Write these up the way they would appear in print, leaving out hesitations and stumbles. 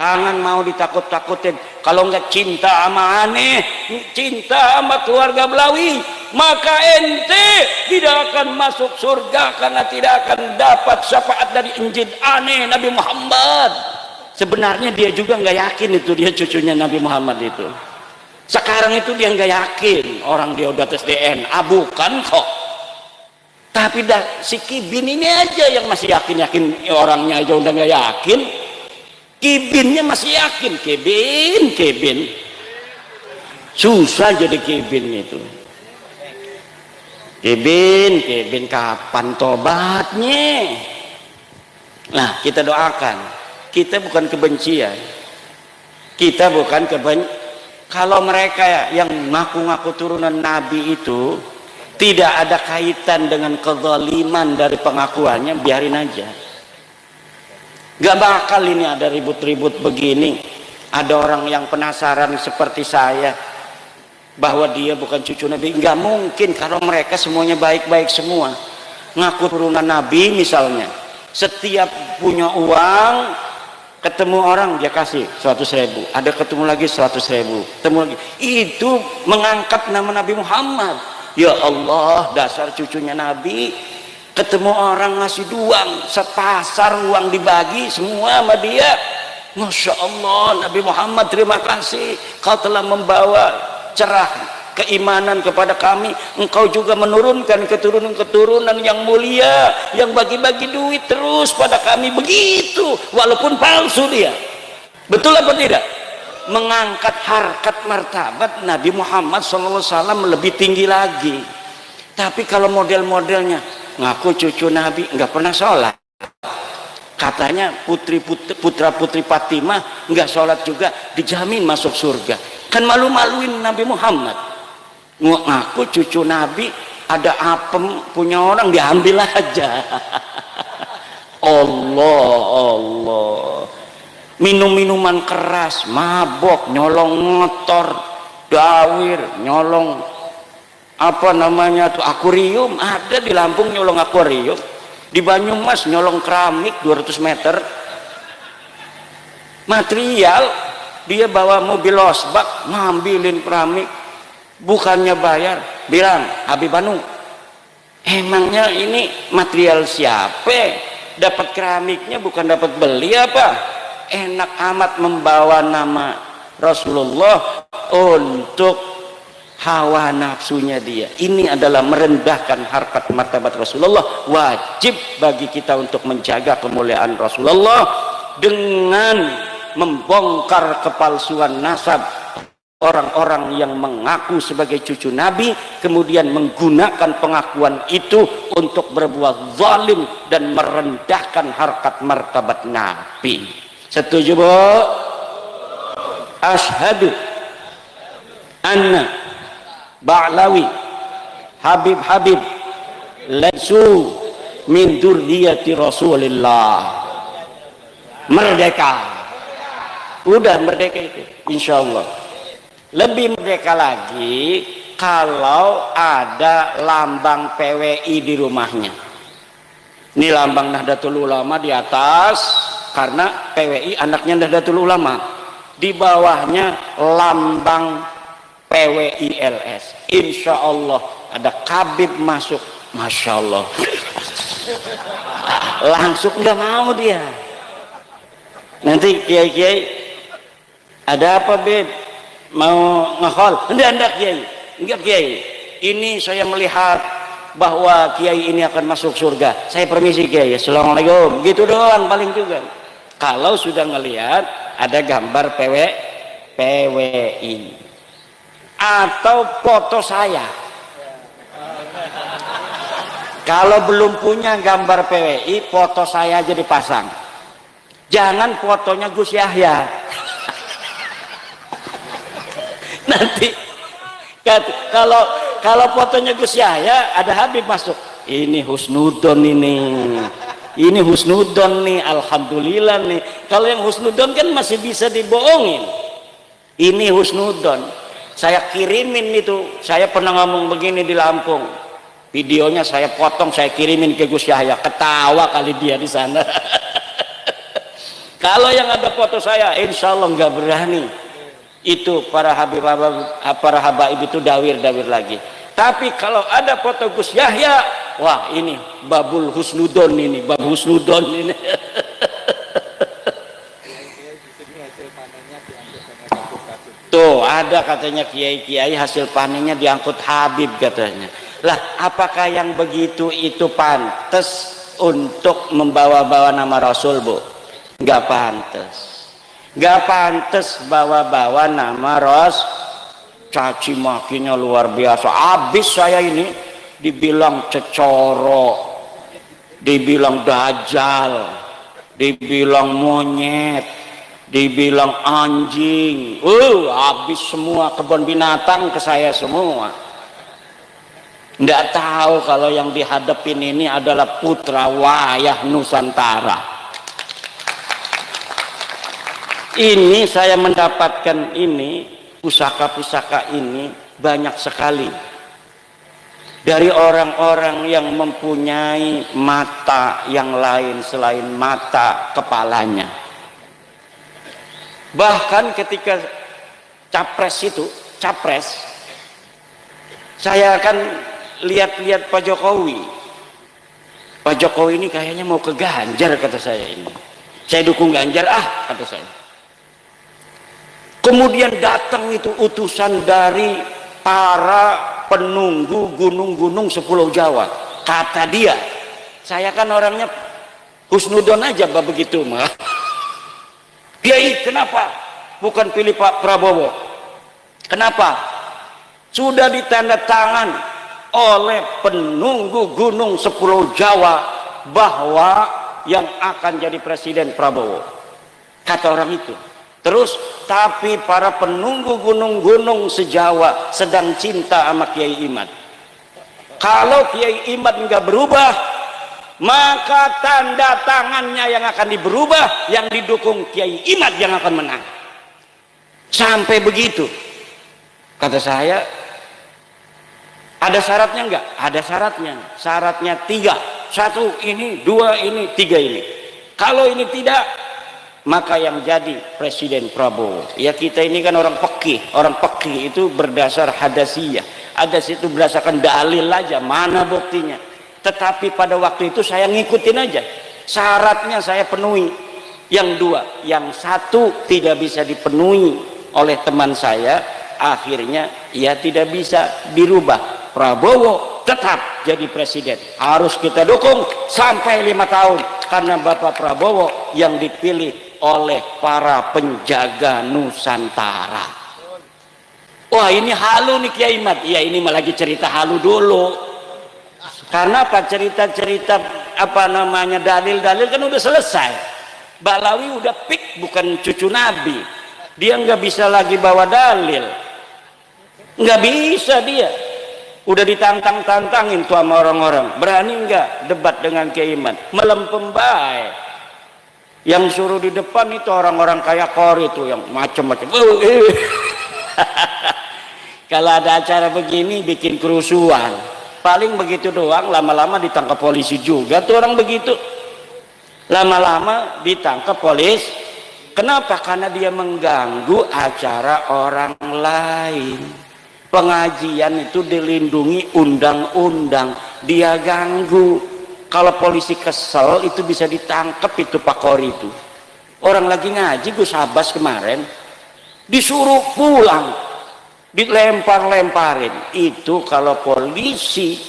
Jangan mau ditakut-takutin. Kalau nggak cinta sama aneh, cinta sama keluarga Belawi, maka ente tidak akan masuk surga karena tidak akan dapat syafaat dari Injil aneh Nabi Muhammad. Sebenarnya dia juga nggak yakin itu dia cucunya Nabi Muhammad itu. Sekarang itu dia nggak yakin orang dia udah tes DNA, bukan kok. Tapi si Kibin ini aja yang masih yakin orangnya aja udah nggak yakin. Kibinnya masih yakin. Kibin susah jadi Kibin itu. Kibin kapan tobatnya? Nah, kita doakan. Kita bukan kebencian. Kalau mereka yang ngaku-ngaku turunan Nabi itu tidak ada kaitan dengan kezaliman dari pengakuannya, biarin aja. Gak bakal ini ada ribut-ribut begini. Ada orang yang penasaran seperti saya bahwa dia bukan cucu Nabi. Gak mungkin kalau mereka semuanya baik-baik semua. Ngaku turunan Nabi misalnya, setiap punya uang ketemu orang dia kasih 100.000, ada ketemu lagi 100.000, ketemu lagi, itu mengangkat nama Nabi Muhammad. Ya Allah, dasar cucunya Nabi. Ketemu orang ngasih uang, sepasar uang dibagi semua sama dia. Masya Allah, Nabi Muhammad terima kasih, kau telah membawa cerah keimanan kepada kami. Engkau juga menurunkan keturunan-keturunan yang mulia, yang bagi-bagi duit terus pada kami. Begitu, walaupun palsu dia. Betul apa tidak? Mengangkat harkat martabat Nabi Muhammad SAW lebih tinggi lagi. Tapi kalau model-modelnya ngaku cucu Nabi, nggak pernah sholat, katanya putra putri Fatimah nggak sholat juga, dijamin masuk surga. Kan malu-maluin Nabi Muhammad. Ngaku cucu Nabi, ada apem punya orang diambil aja. Allah, minum-minuman keras, mabok, nyolong motor, dawir, nyolong apa namanya tuh akuarium. Ada di Lampung nyolong akuarium, di Banyumas nyolong keramik 200 meter material. Dia bawa mobil losbak ngambilin keramik, bukannya bayar, bilang Habib Banu, emangnya ini material siapa? Dapat keramiknya bukan dapat beli apa? Enak amat membawa nama Rasulullah untuk hawa nafsunya dia. Ini adalah merendahkan harkat martabat Rasulullah. Wajib bagi kita untuk menjaga kemuliaan Rasulullah dengan membongkar kepalsuan nasab orang-orang yang mengaku sebagai cucu Nabi, kemudian menggunakan pengakuan itu untuk berbuat zalim dan merendahkan harkat martabat Nabi. Setuju, Bu? Asyhadu anna Ba'lawi Habib laisu min dzurriyyati Rasulillah. Merdeka. Udah merdeka itu, insya Allah. Lebih merdeka lagi kalau ada lambang PWI di rumahnya. Ini lambang Nahdlatul Ulama di atas, karena PWI anaknya Nahdlatul Ulama. Di bawahnya lambang PWI LS. Insya Allah ada Kabib masuk, masya Allah. Langsung nggak mau dia. Nanti kiai-kiai, ada apa Beb? Mau ngehol? Enggak Kiai. Enggak Kiai. Ini saya melihat bahwa Kiai ini akan masuk surga. Saya permisi Kiai. Assalamualaikum. Gitu doang paling juga. Kalau sudah ngelihat ada gambar PWI atau foto saya. Kalau belum punya gambar PWI, foto saya aja dipasang. Jangan fotonya Gus Yahya. Nanti kalau fotonya Gus Yahya ada Habib masuk, ini husnudon ini husnudon nih, alhamdulillah nih. Kalau yang husnudon kan masih bisa dibohongin, ini husnudon. Saya kirimin itu, saya pernah ngomong begini di Lampung, videonya saya potong, saya kirimin ke Gus Yahya, ketawa kali dia di sana. Kalau yang ada foto saya, insya Allah nggak berani. Itu para habaib itu dawir-dawir lagi. Tapi kalau ada foto Gus Yahya, wah ini babul husnudon ini, bab husnudon ini. Tuh ada katanya kiai-kiai hasil panennya diangkut Habib katanya. Lah apakah yang begitu itu pantas untuk membawa-bawa nama Rasul, Bu? Nggak pantas. Nggak pantas bawa-bawa nama caci makinya luar biasa. Abis saya ini dibilang cecoro, dibilang dajjal, dibilang monyet, dibilang anjing. Habis semua kebun binatang ke saya semua. Nggak tahu kalau yang dihadapin ini adalah putra wayah Nusantara. Ini saya mendapatkan ini, pusaka-pusaka ini banyak sekali dari orang-orang yang mempunyai mata yang lain selain mata kepalanya. Bahkan ketika capres, saya akan lihat-lihat Pak Jokowi. Pak Jokowi ini kayaknya mau ke Ganjar, kata saya ini. Saya dukung Ganjar, kata saya. Kemudian datang itu utusan dari para penunggu gunung-gunung sepuluh Jawa. Kata dia, saya kan orangnya husnudon aja begitu mah. Kiai, kenapa bukan pilih Pak Prabowo? Kenapa? Sudah ditanda tangan oleh penunggu gunung sepuluh Jawa bahwa yang akan jadi presiden Prabowo. Kata orang itu. Terus, tapi para penunggu gunung-gunung sejawa sedang cinta sama Kiai Imad. Kalau Kiai Imad nggak berubah, maka tanda tangannya yang akan diberubah, yang didukung Kiai Imad yang akan menang. Sampai begitu. Kata saya, ada syaratnya nggak? Ada syaratnya. Syaratnya 3. 1 ini, 2 ini, 3 ini. Kalau ini tidak, maka yang jadi presiden Prabowo. Ya kita ini kan orang pekih. Orang pekih itu berdasar hadasiyah. Hadas itu berdasarkan dalil aja, mana buktinya. Tetapi pada waktu itu saya ngikutin aja. Syaratnya saya penuhi. Yang 2, yang 1 tidak bisa dipenuhi oleh teman saya. Akhirnya ya tidak bisa dirubah. Prabowo tetap jadi presiden. Harus kita dukung sampai 5 tahun. Karena Bapak Prabowo yang dipilih oleh para penjaga Nusantara. Wah ini halu nih Kiai Imad. Ya ini malah lagi cerita halu dulu. Karena apa? Cerita-cerita apa namanya dalil-dalil kan udah selesai. Balawi udah pik, bukan cucu Nabi. Dia nggak bisa lagi bawa dalil. Nggak bisa dia. Udah ditantang-tantangin tuh sama orang-orang. Berani nggak debat dengan Kiai Imad? Melempem baik. Yang suruh di depan itu orang-orang kayak Kori itu yang macam-macam. Kalau ada acara begini bikin kerusuhan. Paling begitu doang, lama-lama ditangkap polisi juga tuh orang begitu. Lama-lama ditangkap polisi. Kenapa? Karena dia mengganggu acara orang lain. Pengajian itu dilindungi undang-undang. Dia ganggu. Kalau polisi kesel itu bisa ditangkap itu Pak Kori itu. Orang lagi ngaji Gus Abbas kemarin disuruh pulang, dilempar-lemparin. Itu kalau polisi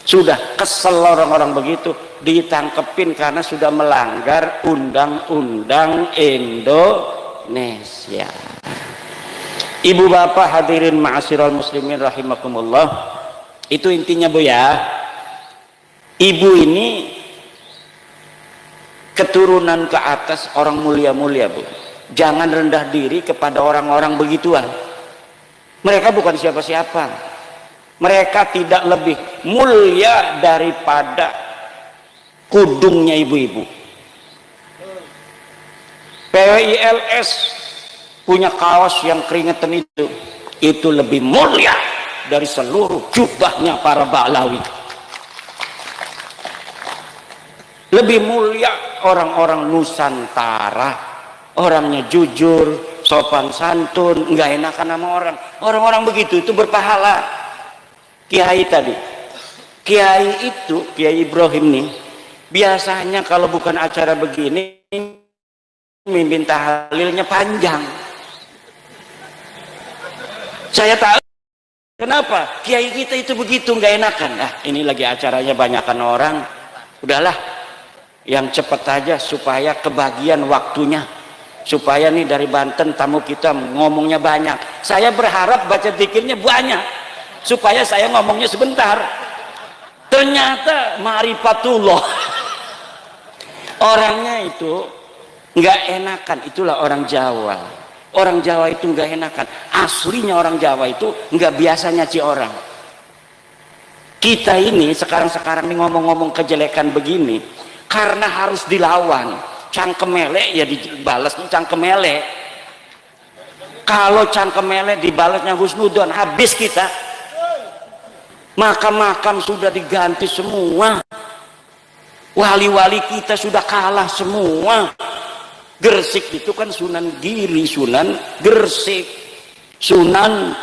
sudah kesel orang-orang begitu ditangkepin karena sudah melanggar undang-undang Indonesia. Ibu bapak hadirin ma'asyiral muslimin rahimakumullah. Itu intinya Bu ya. Ibu ini keturunan ke atas orang mulia-mulia Bu. Jangan rendah diri kepada orang-orang begituan. Mereka bukan siapa-siapa. Mereka tidak lebih mulia daripada kudungnya ibu-ibu. PWILS punya kaos yang keringetan itu lebih mulia dari seluruh jubahnya para Ba'lawi. Lebih mulia orang-orang Nusantara orangnya jujur, sopan santun, nggak enakan sama orang. Orang-orang begitu itu berpahala. Kiai tadi, Kiai itu, Kiai Ibrahim nih, biasanya kalau bukan acara begini, mimpin tahlilnya panjang. Saya tahu kenapa Kiai kita itu begitu nggak enakan. Nah, ini lagi acaranya banyakan orang, udahlah, yang cepat aja supaya kebagian waktunya. Supaya nih dari Banten tamu kita ngomongnya banyak. Saya berharap baca zikirnya banyak supaya saya ngomongnya sebentar. Ternyata ma'rifatullah. Orangnya itu nggak enakan. Itulah orang Jawa. Orang Jawa itu nggak enakan. Aslinya orang Jawa itu nggak biasa nyaci orang. Kita ini sekarang-sekarang nih ngomong-ngomong kejelekan begini karena harus dilawan. Cangkem elek ya dibalas cangkem elek. Kalau cangkem elek dibalasnya husnudon, habis kita. Makam-makam sudah diganti semua, wali-wali kita sudah kalah semua. Gresik itu kan Sunan Giri, Sunan Gresik, Sunan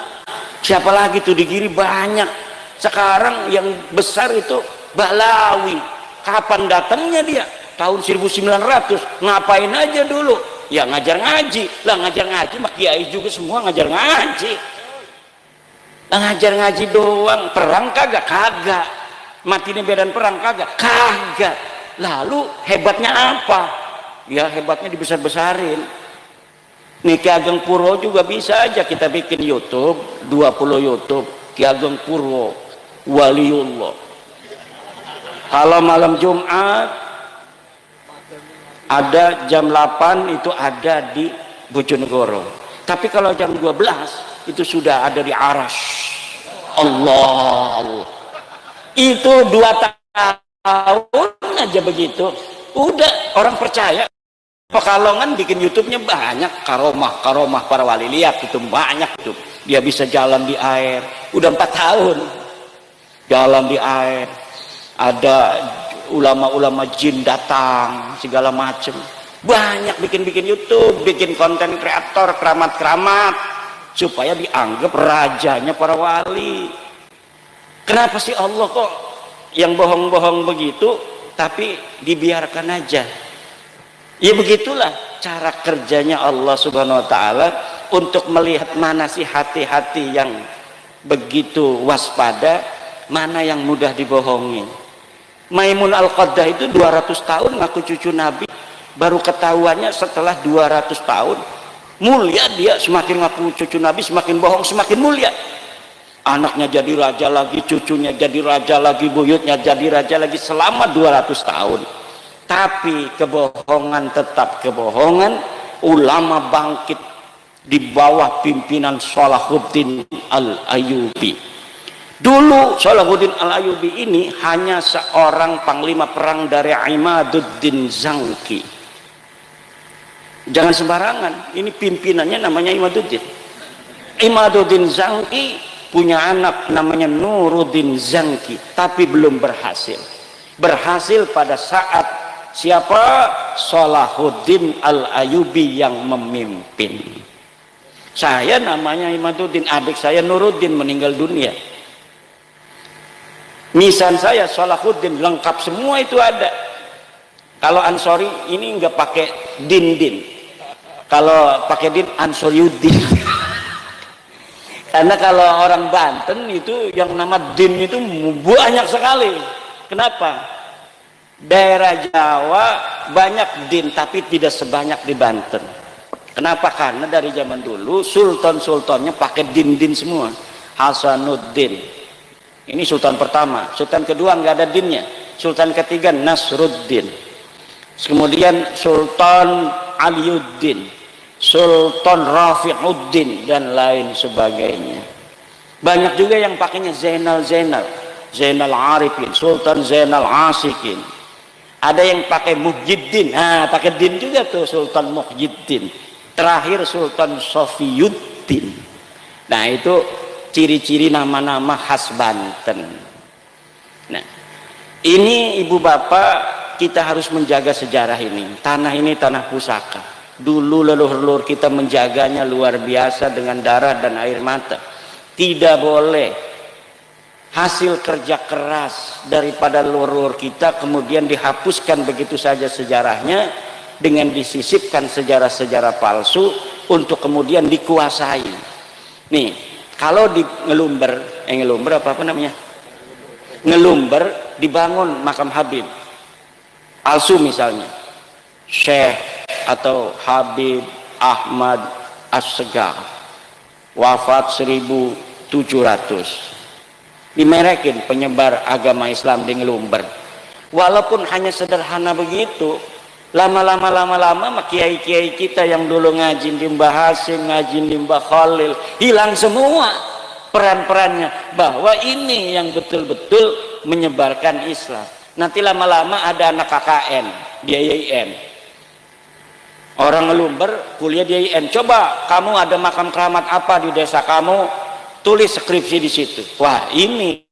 siapa lagi tuh di Giri banyak. Sekarang yang besar itu Bahlawi. Kapan datangnya dia? Tahun 1900. Ngapain aja dulu? Ya ngajar ngaji. Lah ngajar ngaji mah kiai juga semua ngajar ngaji. Lah ngajar ngaji doang. Perang kagak? Kagak. Mati nih medan perang kagak? Kagak. Lalu hebatnya apa? Ya hebatnya dibesar-besarin. Nih Ki Ageng Purwo juga bisa aja kita bikin YouTube, 20 YouTube Ki Ageng Purwo Waliullah. Kalau malam Jumat ada jam 8 itu ada di Bojonegoro. Tapi kalau jam 12 itu sudah ada di Arash. Allah. Itu 2 tahun aja begitu. Udah orang percaya. Pekalongan bikin YouTube-nya banyak, karomah para wali, lihat itu banyak itu. Dia bisa jalan di air. Udah 4 tahun jalan di air. Ada ulama-ulama jin datang segala macem, banyak bikin YouTube, bikin konten kreator, keramat-keramat supaya dianggap rajanya para wali. Kenapa sih Allah kok yang bohong-bohong begitu tapi dibiarkan aja? Ya begitulah cara kerjanya Allah Subhanahu wa taala untuk melihat mana sih hati-hati yang begitu waspada, mana yang mudah dibohongi. Maimun Al-Qaddah itu 200 tahun ngaku cucu Nabi, baru ketahuannya setelah 200 tahun. Mulia dia, semakin ngaku cucu Nabi semakin bohong semakin mulia. Anaknya jadi raja lagi, cucunya jadi raja lagi, buyutnya jadi raja lagi selama 200 tahun. Tapi kebohongan tetap kebohongan. Ulama bangkit di bawah pimpinan Salahuddin Al-Ayyubi. Dulu Salahuddin Al-Ayyubi ini hanya seorang panglima perang dari Imaduddin Zangki. Jangan sembarangan, ini pimpinannya namanya Imaduddin. Imaduddin Zangki punya anak namanya Nuruddin Zangki, tapi belum berhasil. Berhasil pada saat siapa? Salahuddin Al-Ayyubi yang memimpin. Saya namanya Imaduddin, adik saya Nuruddin meninggal dunia. Nisan saya Salahuddin, lengkap semua itu ada. Kalau Ansori ini nggak pakai din. Kalau pakai din Ansoriuddin. Karena kalau orang Banten itu yang nama din itu banyak sekali. Kenapa? Daerah Jawa banyak din tapi tidak sebanyak di Banten. Kenapa? Karena dari zaman dulu sultan-sultannya pakai din semua. Hasanuddin. Ini sultan pertama, sultan kedua nggak ada dinnya, sultan ketiga Nasruddin, kemudian Sultan Aliuddin, Sultan Rafiuddin dan lain sebagainya. Banyak juga yang pakainya Zainal Arifin, Sultan Zainal Asikin. Ada yang pakai Muhyiddin, pakai din juga tuh Sultan Muhyiddin. Terakhir Sultan Sofiyuddin. Nah itu ciri-ciri nama-nama khas Banten. Nah, ini ibu bapak kita harus menjaga sejarah ini. Tanah ini tanah pusaka. Dulu leluhur kita menjaganya luar biasa dengan darah dan air mata. Tidak boleh hasil kerja keras daripada leluhur kita kemudian dihapuskan begitu saja sejarahnya dengan disisipkan sejarah-sejarah palsu untuk kemudian dikuasai. Nih, kalau di Ngelumber apa namanya? Ngelumber dibangun makam Habib palsu misalnya, Syekh atau Habib Ahmad As-Segaf wafat 1700, dimerekin penyebar agama Islam di Ngelumber. Walaupun hanya sederhana begitu, lama-lama kiai-kiai kita yang dulu ngaji di Mbah Hasim, ngaji di Mbah Khalil, hilang semua peran-perannya bahwa ini yang betul-betul menyebarkan Islam. Nanti lama-lama ada anak KKN di IAIN, orang Ngelumber kuliah di IAIN, coba kamu ada makam keramat apa di desa kamu, tulis skripsi di situ. Wah, ini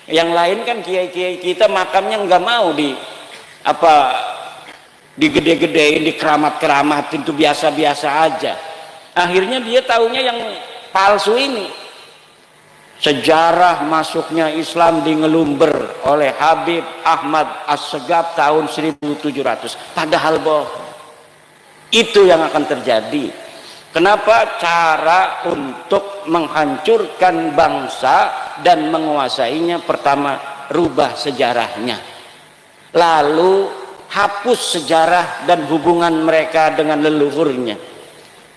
yang lain kan kiai-kiai kita makamnya nggak mau digede-gedein, dikeramat-keramatin, itu biasa-biasa aja. Akhirnya dia taunya yang palsu ini. Sejarah masuknya Islam di Ngelumber oleh Habib Ahmad As-Segaf tahun 1700, padahal bohong. Itu yang akan terjadi. Kenapa? Cara untuk menghancurkan bangsa dan menguasainya, pertama rubah sejarahnya, lalu hapus sejarah dan hubungan mereka dengan leluhurnya.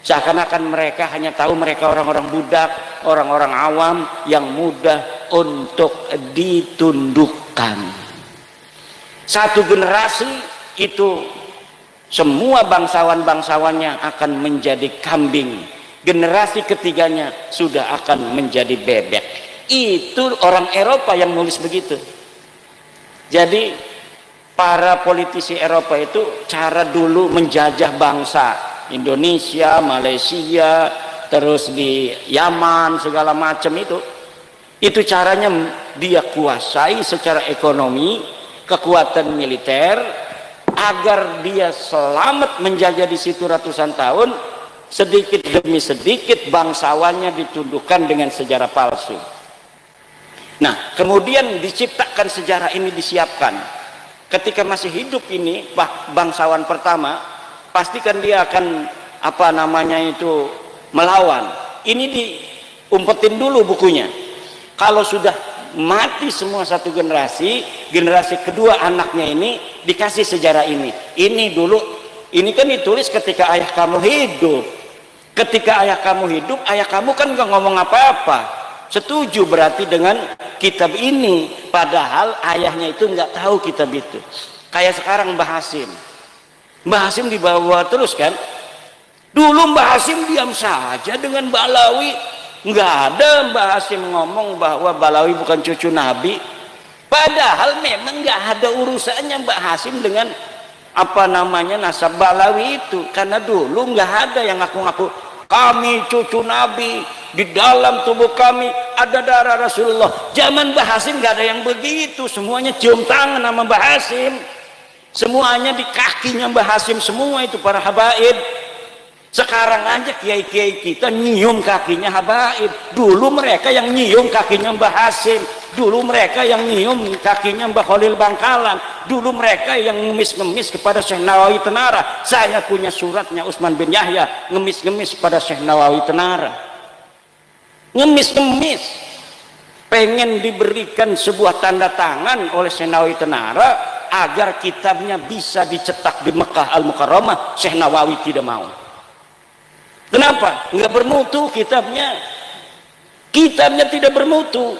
Seakan-akan mereka hanya tahu mereka orang-orang budak, orang-orang awam yang mudah untuk ditundukkan. Satu generasi itu semua bangsawan-bangsawannya akan menjadi kambing. Generasi ketiganya sudah akan menjadi bebek. Itu orang Eropa yang nulis begitu. Jadi para politisi Eropa itu cara dulu menjajah bangsa Indonesia, Malaysia, terus di Yaman, segala macam itu caranya dia kuasai secara ekonomi, kekuatan militer, agar dia selamat menjajah di situ ratusan tahun. Sedikit demi sedikit bangsawannya ditundukkan dengan sejarah palsu. Nah, kemudian diciptakan sejarah ini, disiapkan ketika masih hidup ini bangsawan pertama, pastikan dia akan melawan. Ini diumpetin dulu bukunya. Kalau sudah mati semua satu generasi, generasi kedua anaknya ini dikasih sejarah ini. Ini kan ditulis ketika ayah kamu hidup. Ketika ayah kamu hidup, ayah kamu kan nggak ngomong apa-apa. Setuju berarti dengan kitab ini, padahal ayahnya itu nggak tahu kitab itu. Kayak sekarang Mbah Hasim. Mbah Hasim dibawa terus kan. Dulu Mbah Hasim diam saja dengan Balawi, nggak ada Mbah Hasim ngomong bahwa Balawi bukan cucu Nabi. Padahal memang nggak ada urusannya Mbah Hasim dengan nasab Balawi itu, karena dulu nggak ada yang ngaku-ngaku kami cucu Nabi, di dalam tubuh kami ada darah Rasulullah. Zaman Mbah Hasim nggak ada yang begitu, semuanya cium tangan sama Mbah Hasim. Semuanya di kakinya Mbah Hasim semua itu para habaib. Sekarang aja kiai-kiai kita nyium kakinya habaib. Dulu mereka yang nyium kakinya Mbah Hasim. Dulu mereka yang nyium kakinya Mbah Khalil Bangkalan. Dulu mereka yang ngemis-ngemis kepada Syekh Nawawi Tenara. Saya punya suratnya Utsman bin Yahya ngemis-ngemis pada Syekh Nawawi Tenara. Ngemis-ngemis. Pengen diberikan sebuah tanda tangan oleh Syekh Nawawi Tenara agar kitabnya bisa dicetak di Mekah Al-Mukarramah. Syekh Nawawi tidak mau. Kenapa? Nggak bermutu kitabnya. Kitabnya tidak bermutu.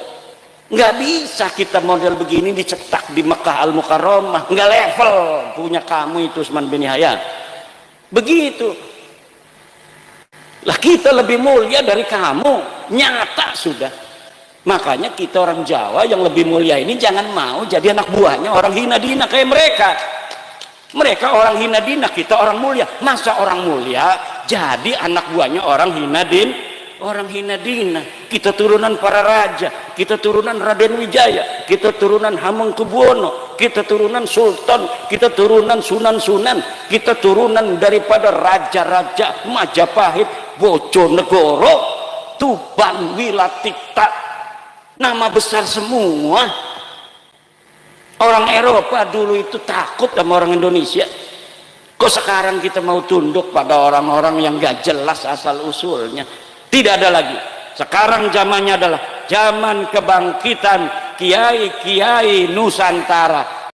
Nggak bisa kitab model begini dicetak di Mekah Al-Mukarramah. Nggak level punya kamu itu Utsman bin Yahya. Begitu. Lah kita lebih mulia dari kamu. Nyata sudah. Makanya kita orang Jawa yang lebih mulia ini jangan mau jadi anak buahnya orang hina dina kayak mereka. Mereka orang hina dina, kita orang mulia. Masa orang mulia jadi anak buahnya orang hina dina. Kita turunan para raja, kita turunan Raden Wijaya, kita turunan Hamengkubuwono, kita turunan sultan, kita turunan sunan-sunan, kita turunan daripada raja-raja Majapahit, Bojonegoro, Tuban, Wilatikta, nama besar semua. Orang Eropa dulu itu takut sama orang Indonesia. Kok sekarang kita mau tunduk pada orang-orang yang gak jelas asal usulnya? Tidak ada lagi. Sekarang zamannya adalah zaman kebangkitan kiai-kiai Nusantara.